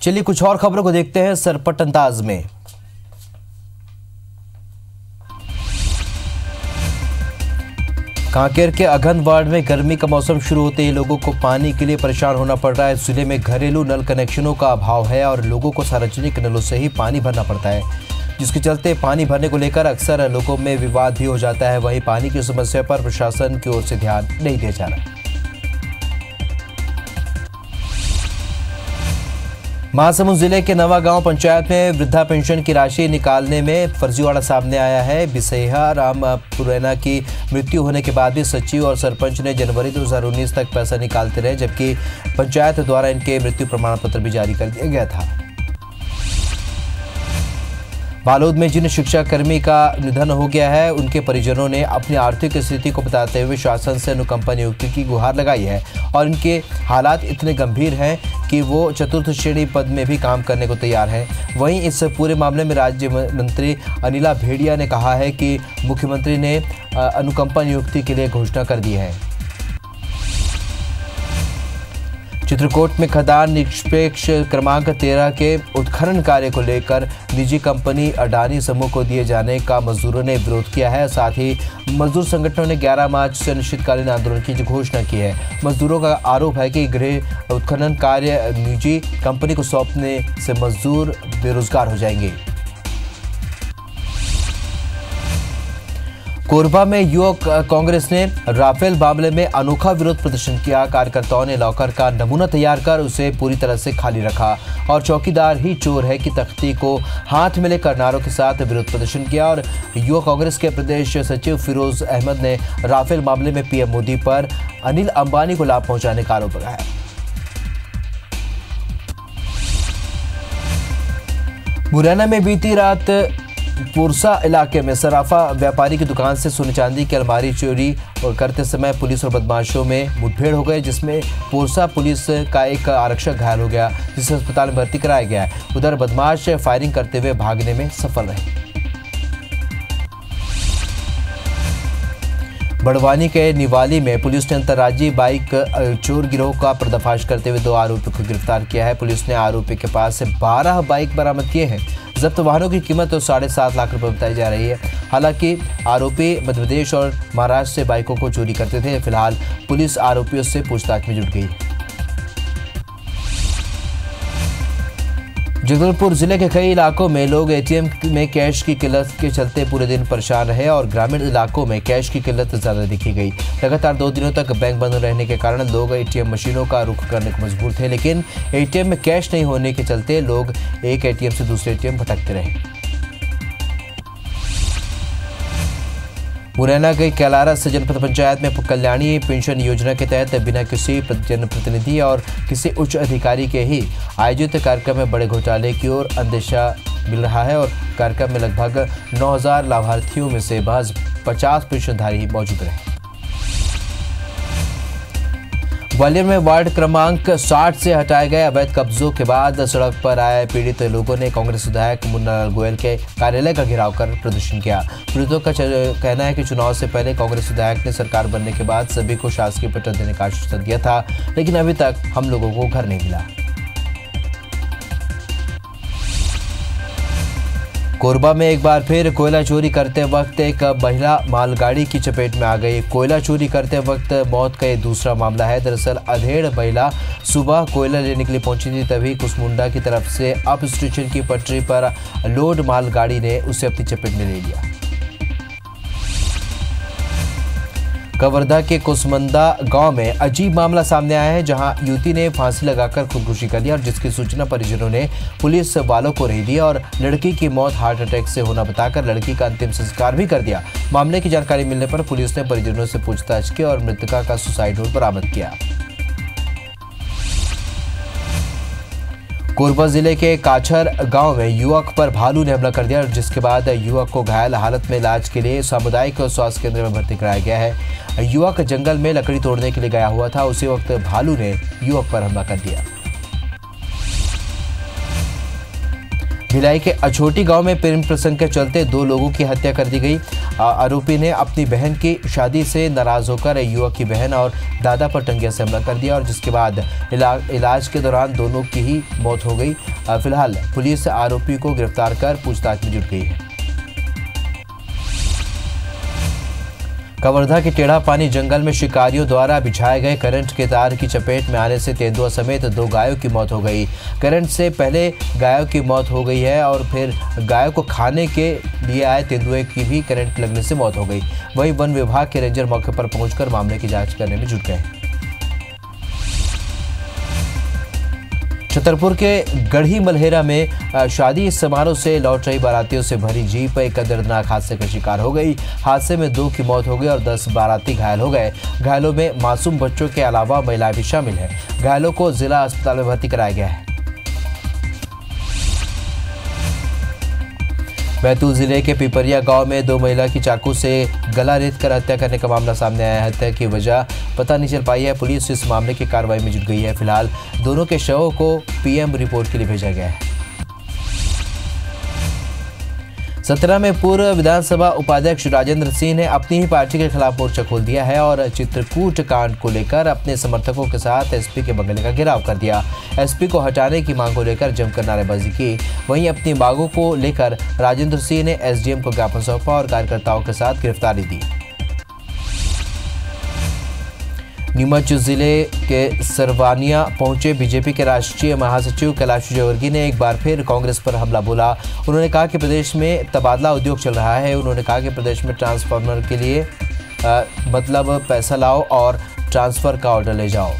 चलिए कुछ और खबरों को देखते हैं सरपट अंदाज में। कांकेर के अगहन वार्ड में गर्मी का मौसम शुरू होते ही लोगों को पानी के लिए परेशान होना पड़ रहा है। जिले में घरेलू नल कनेक्शनों का अभाव है और लोगों को सार्वजनिक नलों से ही पानी भरना पड़ता है, जिसके चलते पानी भरने को लेकर अक्सर लोगों में विवाद भी हो जाता है। वहीं पानी की समस्या पर प्रशासन की ओर से ध्यान नहीं दिया जा रहा है। महासमुंद जिले के नवागांव पंचायत में वृद्धा पेंशन की राशि निकालने में फर्जीवाड़ा सामने आया है। बिसैया राम पुरैना की मृत्यु होने के बाद भी सचिव और सरपंच ने जनवरी 2019 तक पैसा निकालते रहे, जबकि पंचायत द्वारा इनके मृत्यु प्रमाण पत्र भी जारी कर दिया गया था। बालोद में जिन शिक्षाकर्मी का निधन हो गया है, उनके परिजनों ने अपनी आर्थिक स्थिति को बताते हुए शासन से अनुकंपा नियुक्ति की गुहार लगाई है और इनके हालात इतने गंभीर हैं कि वो चतुर्थ श्रेणी पद में भी काम करने को तैयार है। वहीं इस पूरे मामले में राज्य मंत्री अनिला भेड़िया ने कहा है कि मुख्यमंत्री ने अनुकंपा नियुक्ति के लिए घोषणा कर दी है। चित्रकूट में खदान निष्पेक्ष क्रमांक 13 के उत्खनन कार्य को लेकर निजी कंपनी अडानी समूह को दिए जाने का मजदूरों ने विरोध किया है। साथ ही मजदूर संगठनों ने 11 मार्च से अनिश्चितकालीन आंदोलन की घोषणा की है। मजदूरों का आरोप है कि गृह उत्खनन कार्य निजी कंपनी को सौंपने से मजदूर बेरोजगार हो जाएंगे। कोरबा में युवक कांग्रेस ने राफेल मामले में अनोखा विरोध प्रदर्शन किया। कार्यकर्ताओं ने लॉकर का नमूना तैयार कर उसे पूरी तरह से खाली रखा और चौकीदार ही चोर है की तख्ती को हाथ में लेकर नारों के साथ विरोध प्रदर्शन किया। और युवक कांग्रेस के प्रदेश सचिव फिरोज अहमद ने राफेल मामले में पीएम मोदी पर अनिल अंबानी को लाभ पहुंचाने का आरोप लगाया। मुरैना में बीती रात पुरसा इलाके में सराफा व्यापारी की दुकान से सोने चांदी की अलमारी चोरी करते समय पुलिस और बदमाशों में मुठभेड़ हो गई, जिसमें पुरसा पुलिस का एक आरक्षक घायल हो गया, जिसे अस्पताल में भर्ती कराया गया है। उधर बदमाश फायरिंग करते हुए भागने में सफल रहे। बड़वानी के निवाली में पुलिस ने अंतर्राज्यीय बाइक चोर गिरोह का पर्दाफाश करते हुए 2 आरोपियों को गिरफ्तार किया है। पुलिस ने आरोपी के पास से 12 बाइक बरामद किए हैं। जब्त वाहनों की कीमत 7.5 लाख रुपए बताई जा रही है। हालांकि आरोपी मध्य प्रदेश और महाराष्ट्र से बाइकों को चोरी करते थे। फिलहाल पुलिस आरोपियों से पूछताछ में जुट गई है। जगदलपुर जिले के कई इलाकों में लोग एटीएम में कैश की किल्लत के चलते पूरे दिन परेशान रहे और ग्रामीण इलाकों में कैश की किल्लत ज्यादा दिखी गई। लगातार 2 दिनों तक बैंक बंद रहने के कारण लोग एटीएम मशीनों का रुख करने को मजबूर थे, लेकिन एटीएम में कैश नहीं होने के चलते लोग एक एटीएम से दूसरे एटीएम भटकते रहे। मुरैना के कैलारस जनपद पंचायत में कल्याणी पेंशन योजना के तहत बिना किसी जनप्रतिनिधि और किसी उच्च अधिकारी के ही आयोजित कार्यक्रम में बड़े घोटाले की ओर अंदेशा मिल रहा है और कार्यक्रम में लगभग 9,000 लाभार्थियों में से महज 50 पेंशनधारी मौजूद रहे। ग्वालियर में वार्ड क्रमांक 60 से हटाए गए अवैध कब्जों के बाद सड़क पर आए पीड़ित लोगों ने कांग्रेस विधायक मुन्नालाल गोयल के कार्यालय का घेराव कर प्रदर्शन किया। पीड़ितों का कहना है कि चुनाव से पहले कांग्रेस विधायक ने सरकार बनने के बाद सभी को शासकीय पट्टा देने का आश्वासन दिया था, लेकिन अभी तक हम लोगों को घर नहीं मिला। कोरबा में एक बार फिर कोयला चोरी करते वक्त एक महिला मालगाड़ी की चपेट में आ गई। कोयला चोरी करते वक्त मौत का ये दूसरा मामला है। दरअसल अधेड़ महिला सुबह कोयला लेने के लिए पहुंची थी, तभी कुसमुंडा की तरफ से अप स्टेशन की पटरी पर लोड मालगाड़ी ने उसे अपनी चपेट में ले लिया। कवर्धा के कुसमुंडा गांव में अजीब मामला सामने आया है, जहां युवती ने फांसी लगाकर खुदकुशी कर लिया और जिसकी सूचना परिजनों ने पुलिस वालों को नहीं दी और लड़की की मौत हार्ट अटैक से होना बताकर लड़की का अंतिम संस्कार भी कर दिया। मामले की जानकारी मिलने पर पुलिस ने परिजनों से पूछताछ की और मृतका का सुसाइड नोट बरामद किया। कोरबा जिले के काछर गांव में युवक पर भालू ने हमला कर दिया, जिसके बाद युवक को घायल हालत में इलाज के लिए सामुदायिक स्वास्थ्य केंद्र में भर्ती कराया गया है। युवक जंगल में लकड़ी तोड़ने के लिए गया हुआ था, उसी वक्त भालू ने युवक पर हमला कर दिया। भिलाई के अछोटी गांव में प्रेम प्रसंग के चलते 2 लोगों की हत्या कर दी गई। आरोपी ने अपनी बहन की शादी से नाराज होकर युवक की बहन और दादा पर टंगिया से हमला कर दिया और जिसके बाद इलाज के दौरान दोनों की ही मौत हो गई। फिलहाल पुलिस आरोपी को गिरफ्तार कर पूछताछ में जुट गई है। कवर्धा के टेढ़ा पानी जंगल में शिकारियों द्वारा बिछाए गए करंट के तार की चपेट में आने से तेंदुआ समेत 2 गायों की मौत हो गई। करंट से पहले गायों की मौत हो गई है और फिर गायों को खाने के लिए आए तेंदुए की भी करंट लगने से मौत हो गई। वहीं वन विभाग के रेंजर मौके पर पहुंचकर मामले की जांच करने में जुट गए। छतरपुर के गढ़ी मलहेरा में शादी समारोह से लौट रही बारातियों से भरी जीप एक दर्दनाक हादसे का शिकार हो गई। हादसे में 2 की मौत हो गई और 10 बाराती घायल हो गए। घायलों में मासूम बच्चों के अलावा महिलाएं भी शामिल हैं। घायलों को जिला अस्पताल में भर्ती कराया गया है। बैतूल जिले के पिपरिया गांव में 2 महिला की चाकू से गला रेतकर हत्या करने का मामला सामने आया है। हत्या की वजह पता नहीं चल पाई है। पुलिस इस मामले की कार्रवाई में जुट गई है। फिलहाल दोनों के शवों को पीएम रिपोर्ट के लिए भेजा गया है। सतना में पूर्व विधानसभा उपाध्यक्ष राजेंद्र सिंह ने अपनी ही पार्टी के खिलाफ मोर्चा खोल दिया है और चित्रकूट कांड को लेकर अपने समर्थकों के साथ एसपी के बंगले का घेराव कर दिया। एसपी को हटाने की मांग को लेकर जमकर नारेबाजी की। वहीं अपनी मांगों को लेकर राजेंद्र सिंह ने एसडीएम को ज्ञापन सौंपा और कार्यकर्ताओं के साथ गिरफ्तारी दी। नीमच जिले के सरवानिया पहुंचे बीजेपी के राष्ट्रीय महासचिव कैलाश विजयवर्गीय ने एक बार फिर कांग्रेस पर हमला बोला। उन्होंने कहा कि प्रदेश में तबादला उद्योग चल रहा है। उन्होंने कहा कि प्रदेश में ट्रांसफार्मर के लिए मतलब पैसा लाओ और ट्रांसफर का ऑर्डर ले जाओ।